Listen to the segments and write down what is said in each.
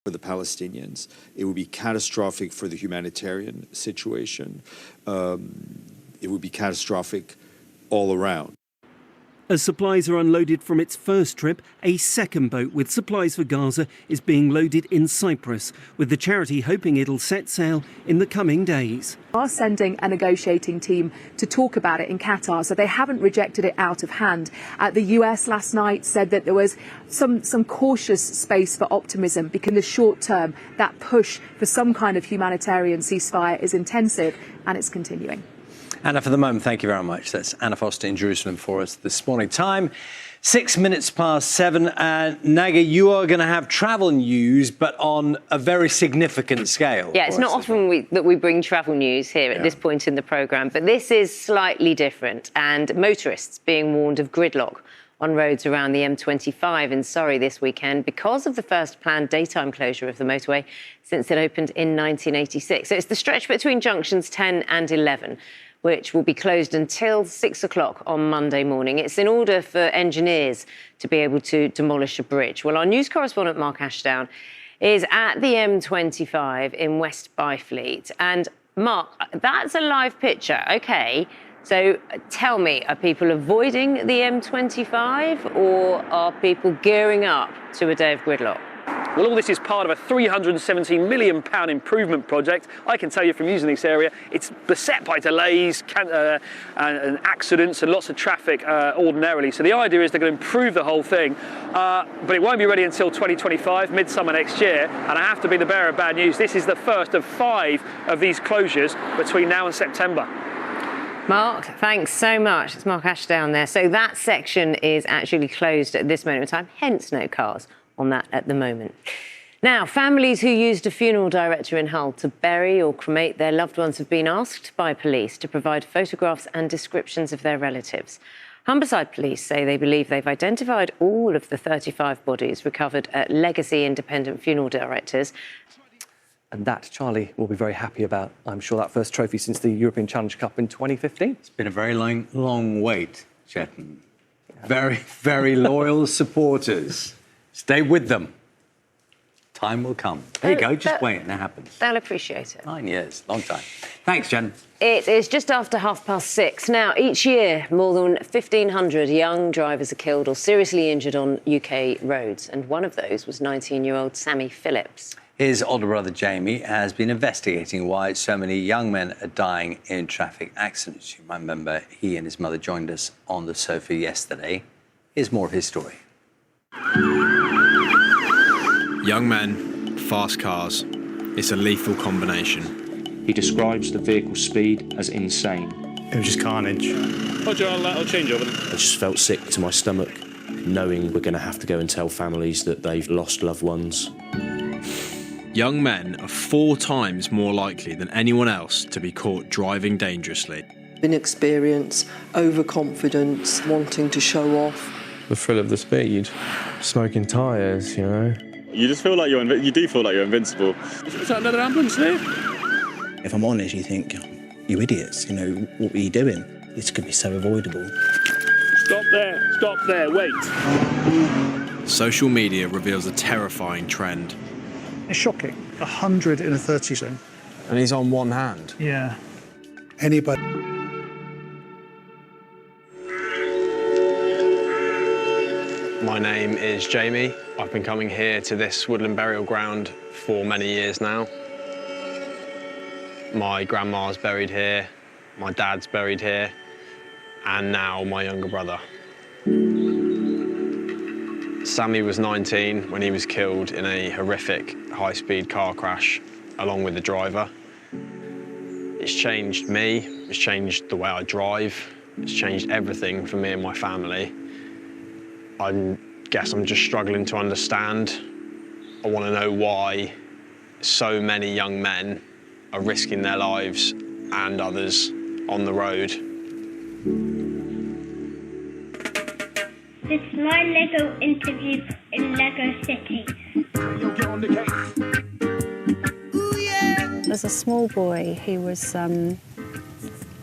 for the Palestinians. It would be catastrophic for the humanitarian situation. It would be catastrophic all around. As supplies are unloaded from its first trip, a second boat with supplies for Gaza is being loaded in Cyprus, with the charity hoping it'll set sail in the coming days. Are sending a negotiating team to talk about it in Qatar, so they haven't rejected it out of hand. The US last night said that there was some cautious space for optimism because in the short term that push for some kind of humanitarian ceasefire is intensive and it's continuing. Anna, for the moment, thank you very much. That's Anna Foster in Jerusalem for us this morning. Time, 6 minutes past 7. Naga, you are going to have travel news, but on a very significant scale. Yeah, it's not often that we bring travel news here at this point in the programme, but this is slightly different. And motorists being warned of gridlock on roads around the M25 in Surrey this weekend because of the first planned daytime closure of the motorway since it opened in 1986. So it's the stretch between junctions 10 and 11. Which will be closed until 6 o'clock on Monday morning. It's in order for engineers to be able to demolish a bridge. Well, our news correspondent, Mark Ashdown, is at the M25 in West Byfleet. And, Mark, that's a live picture. OK, so tell me, are people avoiding the M25 or are people gearing up to a day of gridlock? Well, all this is part of a £317 million improvement project. I can tell you from using this area, it's beset by delays and accidents and lots of traffic ordinarily. So the idea is they're going to improve the whole thing, but it won't be ready until 2025, midsummer next year. And I have to be the bearer of bad news. This is the first of 5 of these closures between now and September. Mark, thanks so much. It's Mark Ashdown there. So that section is actually closed at this moment in time, hence no cars on that at the moment. Now, families who used a funeral director in Hull to bury or cremate their loved ones have been asked by police to provide photographs and descriptions of their relatives. Humberside police say they believe they've identified all of the 35 bodies recovered at Legacy Independent Funeral Directors. And that Charlie will be very happy about, I'm sure, that first trophy since the European Challenge Cup in 2015. It's been a very long wait, Chetan. Very, very loyal supporters. Stay with them. Time will come. There you go, just wait, and it happens. They'll appreciate it. 9 years, long time. Thanks, Jen. It is just after 6:30. Now, each year, more than 1,500 young drivers are killed or seriously injured on UK roads, and one of those was 19-year-old Sammy Phillips. His older brother, Jamie, has been investigating why so many young men are dying in traffic accidents. You might remember he and his mother joined us on the sofa yesterday. Here's more of his story. Young men, fast cars. It's a lethal combination. He describes the vehicle's speed as insane. It was just carnage. Roger, I'll change over. I just felt sick to my stomach, knowing we're going to have to go and tell families that they've lost loved ones. Young men are 4 times more likely than anyone else to be caught driving dangerously. Inexperience, overconfidence, wanting to show off. The thrill of the speed, smoking tyres, you know. You just feel like you do feel like you're invincible. Is that another ambulance there? If I'm honest, you think, you idiots, you know, what were you doing? This could be so avoidable. Stop there, wait. Social media reveals a terrifying trend. It's shocking. 100 in a 30 zone. And he's on one hand. Yeah. Anybody. My name is Jamie. I've been coming here to this woodland burial ground for many years now. My grandma's buried here, my dad's buried here, and now my younger brother. Sammy was 19 when he was killed in a horrific high-speed car crash along with the driver. It's changed me, it's changed the way I drive, it's changed everything for me and my family. I guess I'm just struggling to understand. I want to know why so many young men are risking their lives and others on the road. This is my Lego interview in Lego City. As a small boy, he was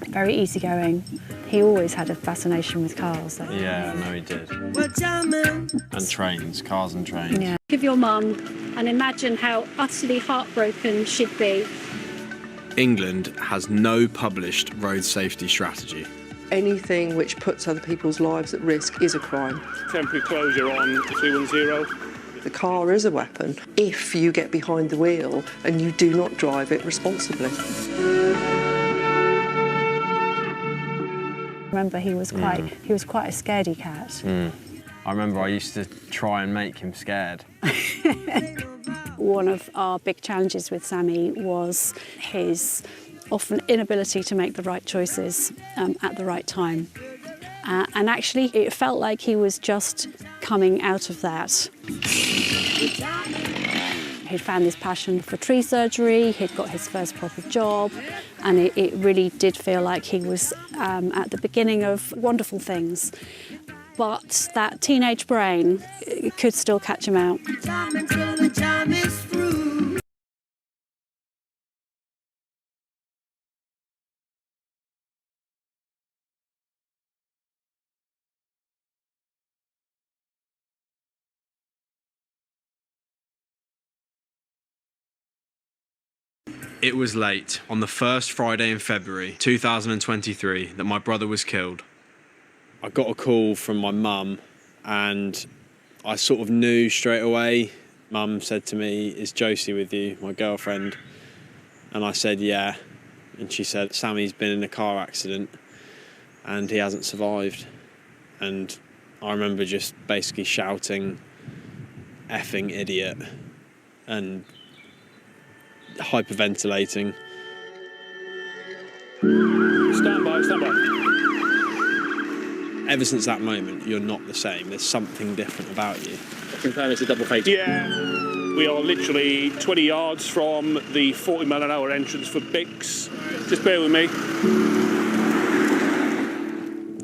very easygoing. He always had a fascination with cars. Yeah, I know he did. And trains, cars and trains. Yeah. Give your mum and imagine how utterly heartbroken she'd be. England has no published road safety strategy. Anything which puts other people's lives at risk is a crime. Temporary closure on 310. The car is a weapon if you get behind the wheel and you do not drive it responsibly. I remember he was quite a scaredy cat. I remember I used to try and make him scared. One of our big challenges with Sammy was his often inability to make the right choices at the right time. And actually, it felt like he was just coming out of that. He'd found this passion for tree surgery, he'd got his first proper job, and it really did feel like he was at the beginning of wonderful things. But that teenage brain could still catch him out. It was late, on the first Friday in February 2023, that my brother was killed. I got a call from my mum and I sort of knew straight away. Mum said to me, "Is Josie with you, my girlfriend?" And I said, "Yeah." And she said, "Sammy's been in a car accident and he hasn't survived." And I remember just basically shouting, "Effing idiot," and hyperventilating. Stand by, stand by. Ever since that moment, you're not the same. There's something different about you. I confirm it's a double fake. Yeah. We are literally 20 yards from the 40-mile-an-hour entrance for Bix. Just bear with me.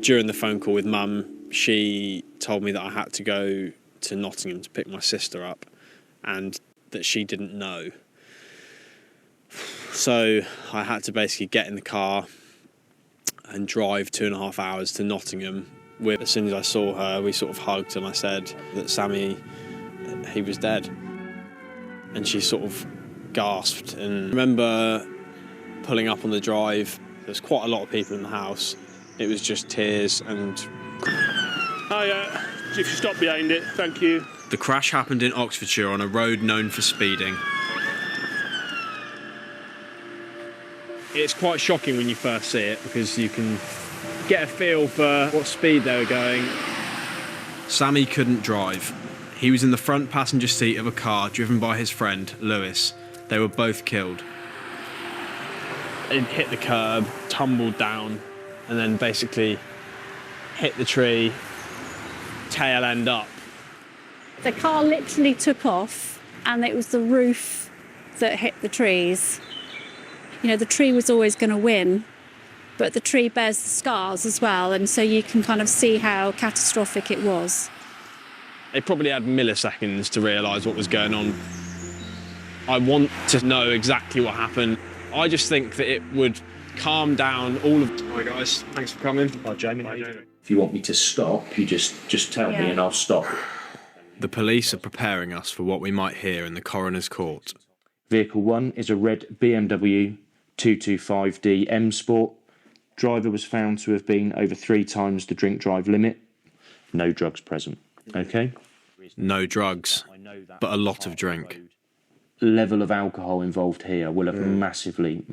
During the phone call with Mum, she told me that I had to go to Nottingham to pick my sister up and that she didn't know. So I had to basically get in the car and drive 2.5 hours to Nottingham. As soon as I saw her, we sort of hugged and I said that Sammy, he was dead. And she sort of gasped. And I remember pulling up on the drive. There's quite a lot of people in the house. It was just tears and... Hiya, if you stop behind it, thank you. The crash happened in Oxfordshire on a road known for speeding. It's quite shocking when you first see it because you can get a feel for what speed they were going. Sammy couldn't drive. He was in the front passenger seat of a car driven by his friend, Lewis. They were both killed. It hit the curb, tumbled down, and then basically hit the tree, tail end up. The car literally took off, and it was the roof that hit the trees. You know, the tree was always going to win, but the tree bears the scars as well, and so you can kind of see how catastrophic it was. They probably had milliseconds to realise what was going on. I want to know exactly what happened. I just think that it would calm down all of... Hi guys, thanks for coming. Hi Jamie. If you want me to stop, you just tell me and I'll stop. The police are preparing us for what we might hear in the coroner's court. Vehicle 1 is a red BMW 225D M Sport. Driver was found to have been over 3 times the drink drive limit. No drugs present. Okay? No drugs, but a lot of drink. Level of alcohol involved here will have massively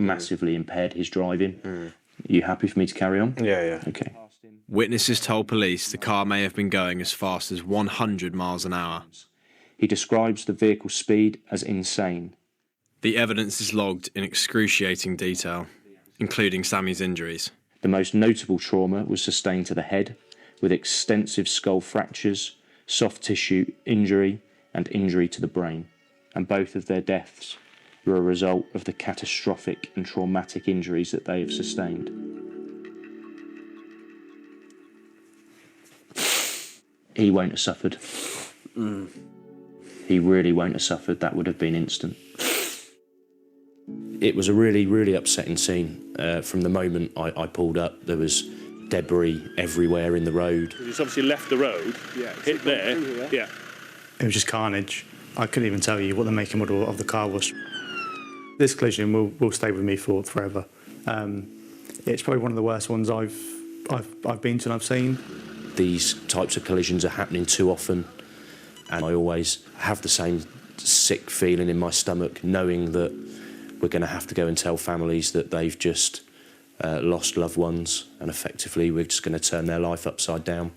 impaired his driving. Are you happy for me to carry on? Yeah. Okay. Witnesses told police the car may have been going as fast as 100 miles an hour. He describes the vehicle's speed as insane. The evidence is logged in excruciating detail, including Sammy's injuries. The most notable trauma was sustained to the head, with extensive skull fractures, soft tissue injury, and injury to the brain. And both of their deaths were a result of the catastrophic and traumatic injuries that they have sustained. He won't have suffered. He really won't have suffered. That would have been instant. It was a really upsetting scene. From the moment I pulled up, there was debris everywhere in the road. He's obviously left the road, hit there. Yeah. It was just carnage. I couldn't even tell you what the make and model of the car was. This collision will stay with me for forever. It's probably one of the worst ones I've been to and I've seen. These types of collisions are happening too often, and I always have the same sick feeling in my stomach knowing that we're going to have to go and tell families that they've just lost loved ones, and effectively we're just going to turn their life upside down.